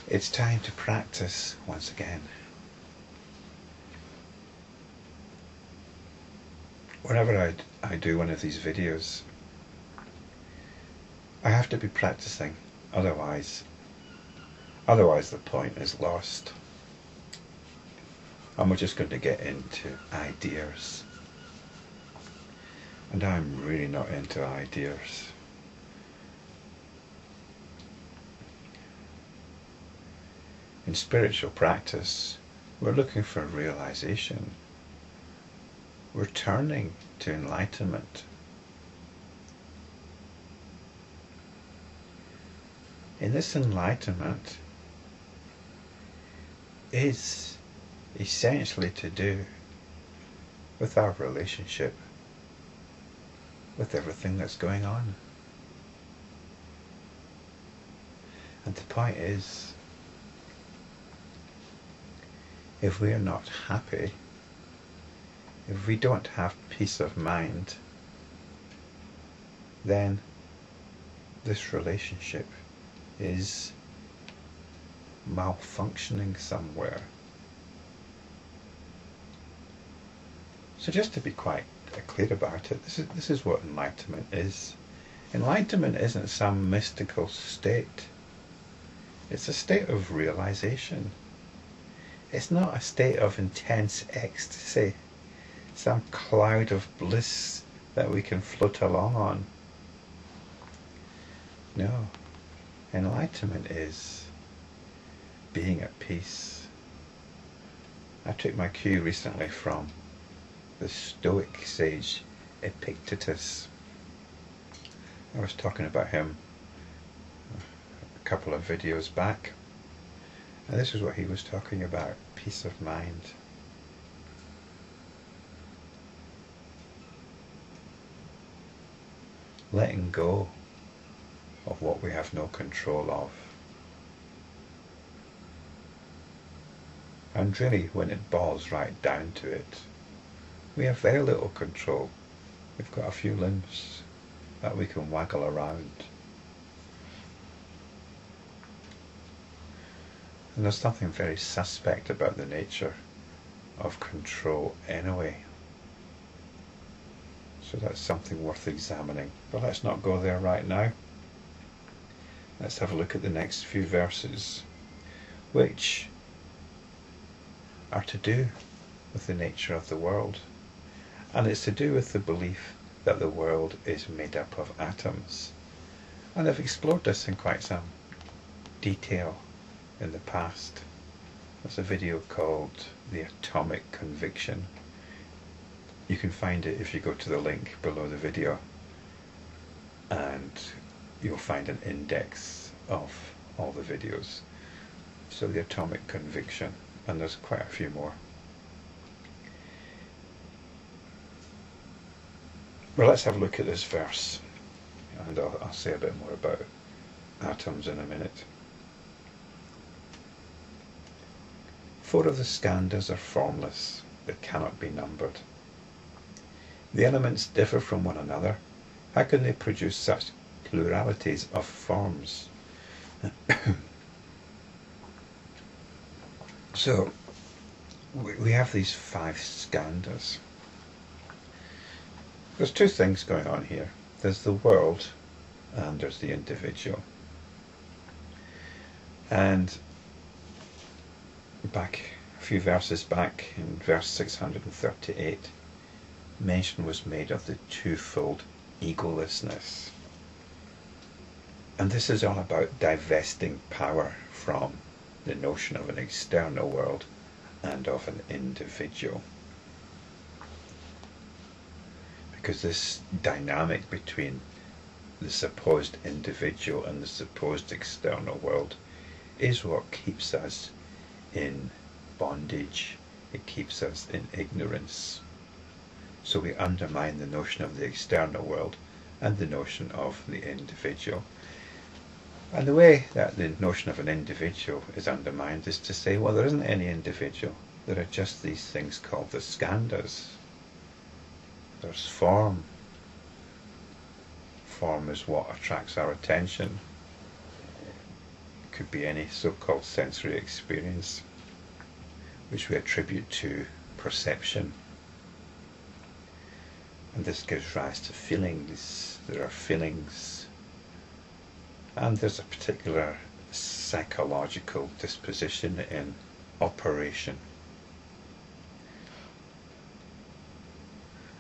It's time to practice once again. Whenever I do one of these videos, I have to be practicing, otherwise the point is lost. And we're just going to get into ideas. And I'm really not into ideas. In spiritual practice, we're looking for realization. We're turning to enlightenment. In this enlightenment is essentially to do with our relationship with everything that's going on. And the point is, if we are not happy, if we don't have peace of mind, then this relationship is malfunctioning somewhere. So just to be quite clear about it, this is what enlightenment is. Enlightenment isn't some mystical state. It's a state of realization. It's not a state of intense ecstasy, some cloud of bliss that we can float along on. No, enlightenment is being at peace. I took my cue recently from the Stoic sage Epictetus. I was talking about him a couple of videos back, and this is what he was talking about: peace of mind. Letting go of what we have no control of. And really, when it boils right down to it, we have very little control. We've got a few limbs that we can waggle around. And there's something very suspect about the nature of control anyway. So that's something worth examining. But let's not go there right now. Let's have a look at the next few verses, which are to do with the nature of the world. And it's to do with the belief that the world is made up of atoms. And I've explored this in quite some detail in the past. There's a video called The Atomic Conviction. You can find it if you go to the link below the video, and you'll find an index of all the videos. So The Atomic Conviction, and there's quite a few more. Well, let's have a look at this verse, and I'll say a bit more about atoms in a minute. 4 of the skandhas are formless, they cannot be numbered. The elements differ from one another. How can they produce such pluralities of forms? So, we have these 5 skandhas. There's 2 things going on here. There's the world and there's the individual. And back a few verses back, in verse 638, mention was made of the twofold egolessness. And this is all about divesting power from the notion of an external world and of an individual. Because this dynamic between the supposed individual and the supposed external world is what keeps us in bondage. It keeps us in ignorance. So we undermine the notion of the external world and the notion of the individual. And the way that the notion of an individual is undermined is to say, well, there isn't any individual. There are just these things called the skandhas. There's form. Form is what attracts our attention. could be any so-called sensory experience which we attribute to perception. And this gives rise to feelings. There are feelings, and there's a particular psychological disposition in operation.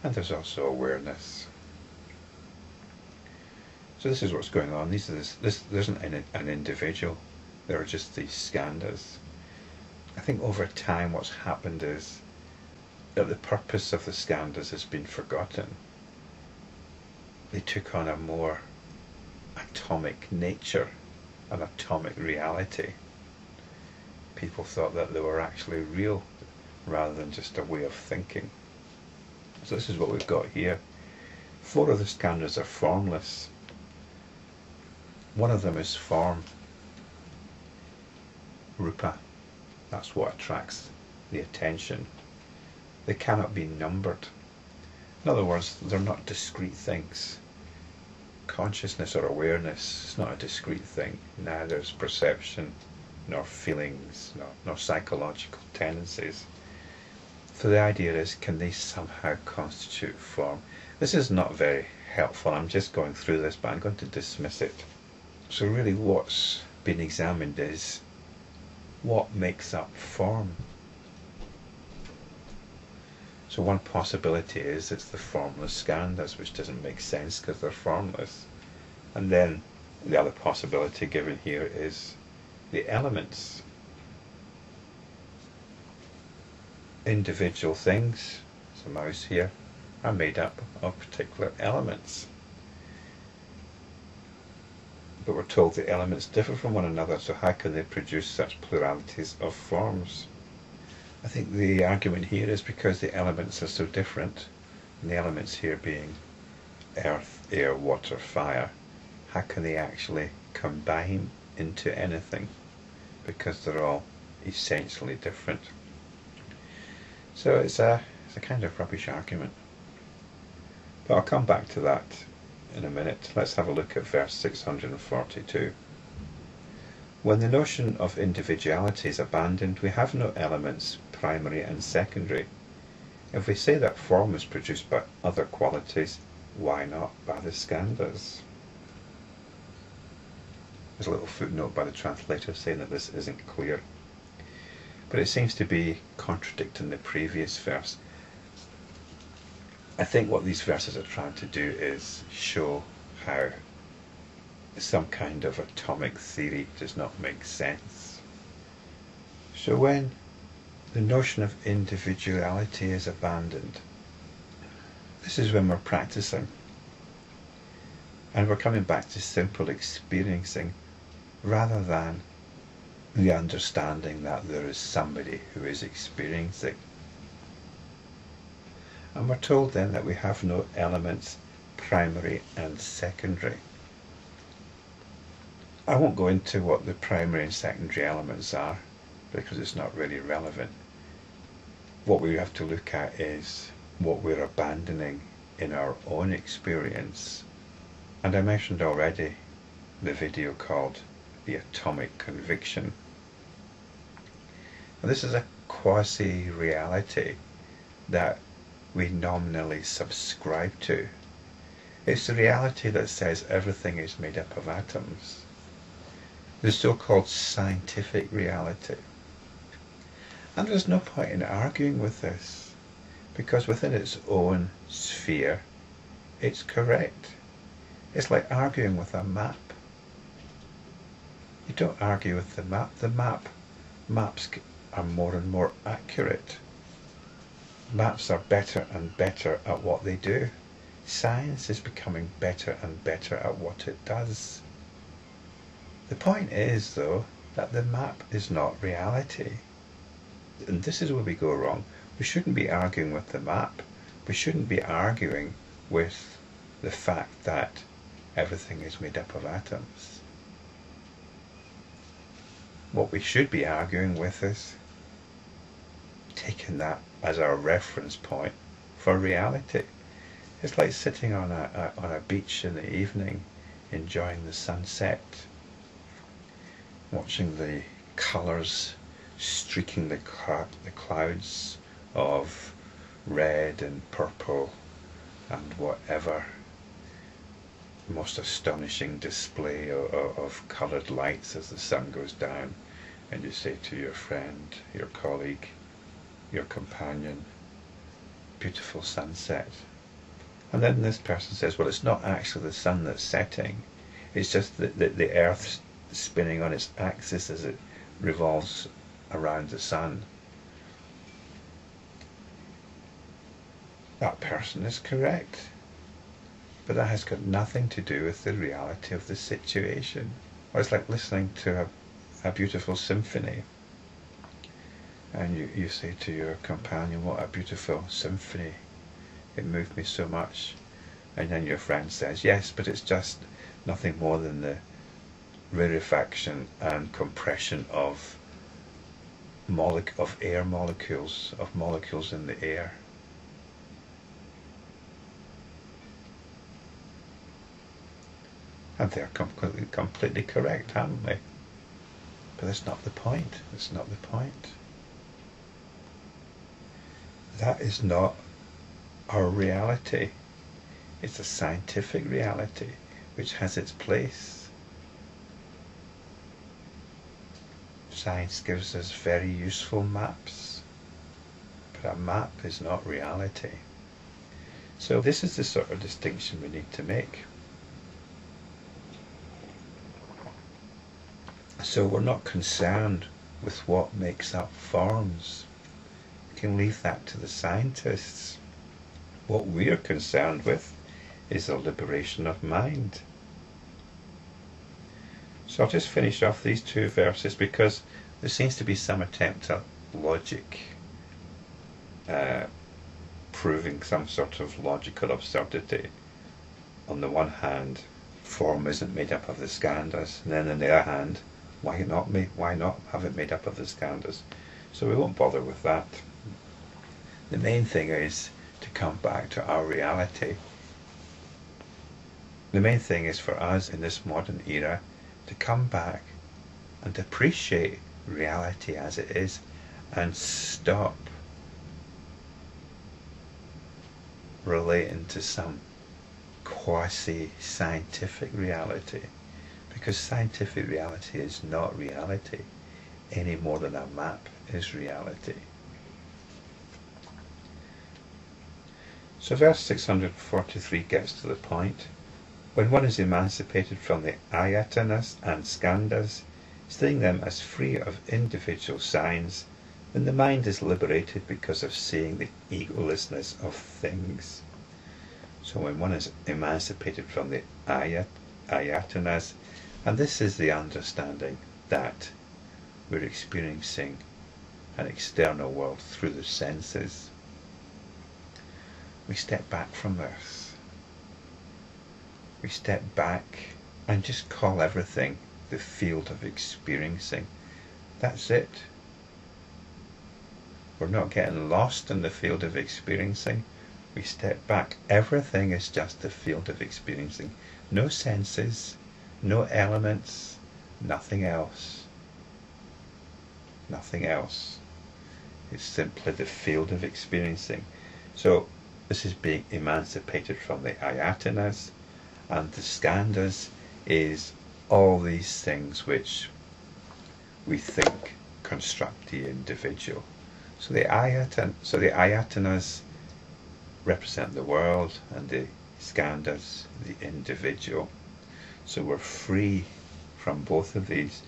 And there's also awareness. So this is what's going on. There isn't an individual. There are just these skandhas. I think over time what's happened is that the purpose of the skandhas has been forgotten. They took on a more atomic nature, an atomic reality. People thought that they were actually real rather than just a way of thinking. So this is what we've got here. 4 of the skandhas are formless. One of them is form, rupa. That's what attracts the attention. They cannot be numbered. In other words, they're not discrete things. Consciousness or awareness is not a discrete thing. Neither is perception, nor feelings, nor psychological tendencies. So the idea is, can they somehow constitute form? This is not very helpful. I'm just going through this, but I'm going to dismiss it. So really what's been examined is what makes up form. So one possibility is it's the formless skandhas, which doesn't make sense because they're formless. And then the other possibility given here is the elements. Individual things, there's a mouse here, are made up of particular elements. But we're told the elements differ from one another, so how can they produce such pluralities of forms? I think the argument here is because the elements are so different, and the elements here being earth, air, water, fire, how can they actually combine into anything? Because they're all essentially different. So it's a kind of rubbish argument. But I'll come back to that in a minute. Let's have a look at verse 642. When the notion of individuality is abandoned, we have no elements, primary and secondary. If we say that form is produced by other qualities, why not by the skandhas? There's a little footnote by the translator saying that this isn't clear. But it seems to be contradicting the previous verse. I think what these verses are trying to do is show how some kind of atomic theory does not make sense. So when the notion of individuality is abandoned, this is when we're practicing. And we're coming back to simple experiencing rather than the understanding that there is somebody who is experiencing. And we're told then that we have no elements, primary and secondary. I won't go into what the primary and secondary elements are because it's not really relevant. What we have to look at is what we're abandoning in our own experience. And I mentioned already the video called The Atomic Conviction. And this is a quasi-reality that we nominally subscribe to. It's the reality that says everything is made up of atoms. The so-called scientific reality. And there's no point in arguing with this, because within its own sphere, it's correct. It's like arguing with a map. You don't argue with the map. Maps are more and more accurate. Maps are better and better at what they do. Science is becoming better and better at what it does. The point is, though, that the map is not reality. And this is where we go wrong. We shouldn't be arguing with the map. We shouldn't be arguing with the fact that everything is made up of atoms. What we should be arguing with is taking that as our reference point for reality. It's like sitting on a beach in the evening, enjoying the sunset. watching the colours streaking the clouds of red and purple and whatever most astonishing display of coloured lights as the sun goes down, and you say to your friend, your colleague, your companion, beautiful sunset. And then this person says, well, it's not actually the sun that's setting, it's just the earth spinning on its axis as it revolves around the sun. That person is correct, but that has got nothing to do with the reality of the situation. Or it's like listening to a beautiful symphony, and you say to your companion, what a beautiful symphony, it moved me so much. And then your friend says, yes, but it's just nothing more than the rarefaction and compression of air molecules, of molecules in the air. And they're completely correct, haven't they? But that's not the point. That's not the point. That is not our reality. It's a scientific reality which has its place. Science gives us very useful maps, but a map is not reality. So this is the sort of distinction we need to make. So we're not concerned with what makes up forms. We can leave that to the scientists. What we're concerned with is the liberation of mind. So I'll just finish off these two verses because there seems to be some attempt at logic, proving some sort of logical absurdity. On the one hand, form isn't made up of the skandhas, and then on the other hand, why not have it made up of the skandhas? So we won't bother with that. The main thing is to come back to our reality. The main thing is for us in this modern era to come back and appreciate reality as it is and stop relating to some quasi-scientific reality, because scientific reality is not reality any more than a map is reality. So verse 643 gets to the point. When one is emancipated from the Ayatanas and Skandhas, seeing them as free of individual signs, then the mind is liberated because of seeing the egolessness of things. So when one is emancipated from the Ayatanas, and this is the understanding that we're experiencing an external world through the senses, we step back from this. We step back and just call everything the field of experiencing. That's it. We're not getting lost in the field of experiencing. We step back. Everything is just the field of experiencing. No senses, no elements, nothing else. Nothing else. It's simply the field of experiencing. So this is being emancipated from the Ayatanas, and the Skandhas is all these things which we think construct the individual. So the Ayatanas represent the world, and the Skandhas the individual. So we're free from both of these.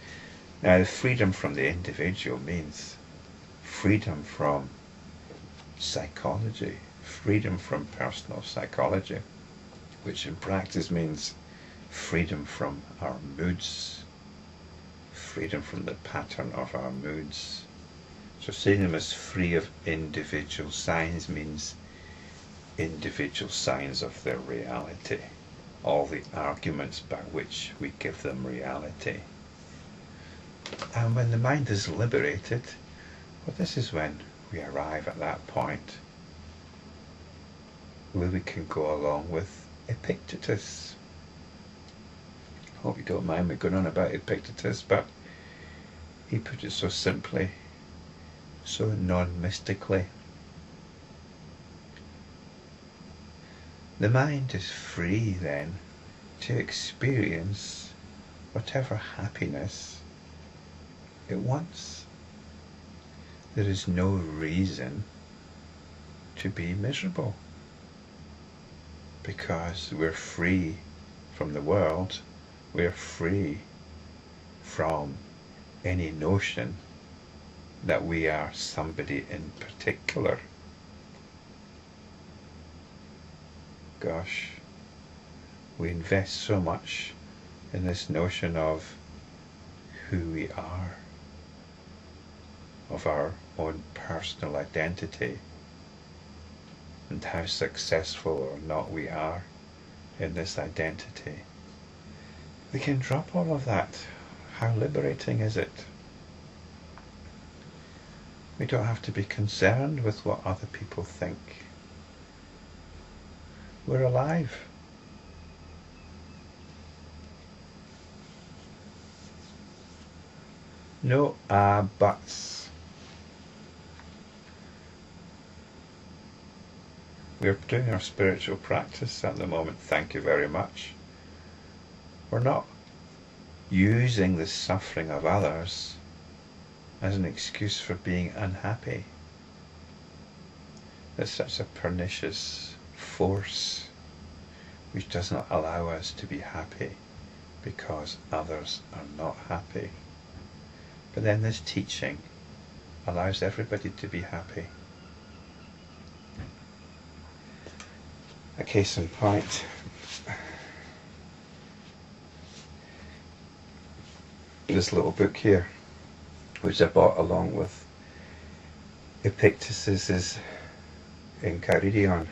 Now the freedom from the individual means freedom from psychology, freedom from personal psychology, which in practice means freedom from our moods, freedom from the pattern of our moods. So seeing them as free of individual signs means individual signs of their reality, all the arguments by which we give them reality. And when the mind is liberated, well, this is when we arrive at that point where we can go along with Epictetus. I hope you don't mind me going on about Epictetus, but He put it so simply, so non-mystically. The mind is free then to experience whatever happiness it wants. There is no reason to be miserable because we're free from the world, we're free from any notion that we are somebody in particular. Gosh, we invest so much in this notion of who we are, of our own personal identity, and how successful or not we are in this identity. We can drop all of that. How liberating is it? We don't have to be concerned with what other people think. We're alive. No buts. We're doing our spiritual practice at the moment, thank you very much. We're not using the suffering of others as an excuse for being unhappy. That's such a pernicious force which does not allow us to be happy because others are not happy. But then this teaching allows everybody to be happy. A case in point, this little book here, which I bought along with Invictus's Enchiridion.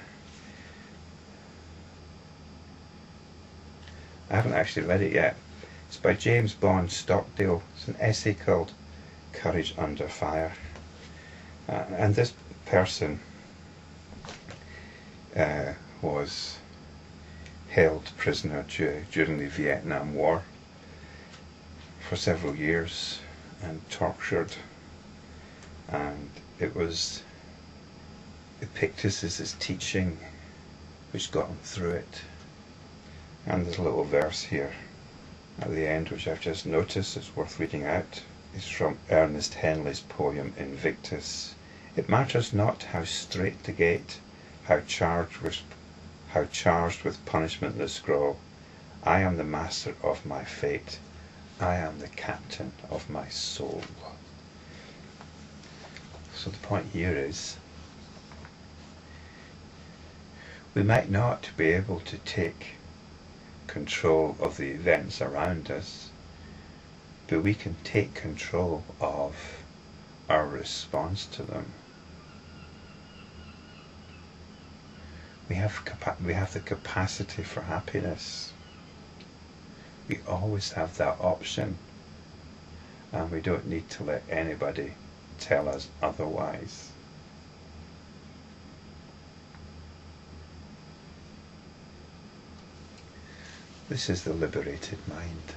I haven't actually read it yet. It's by James Bond Stockdale. It's an essay called Courage Under Fire. And this person was held prisoner during the Vietnam War for several years and tortured, and it was Invictus's teaching which got him through it. And there's a little verse here at the end which I've just noticed, it's worth reading out. It's from Ernest Henley's poem Invictus. It matters not how strait the gate, how charged with punishment the scroll. I am the master of my fate. I am the captain of my soul. So the point here is, we might not be able to take control of the events around us, but we can take control of our response to them. We have the capacity for happiness. We always have that option, and we don't need to let anybody tell us otherwise. This is the liberated mind.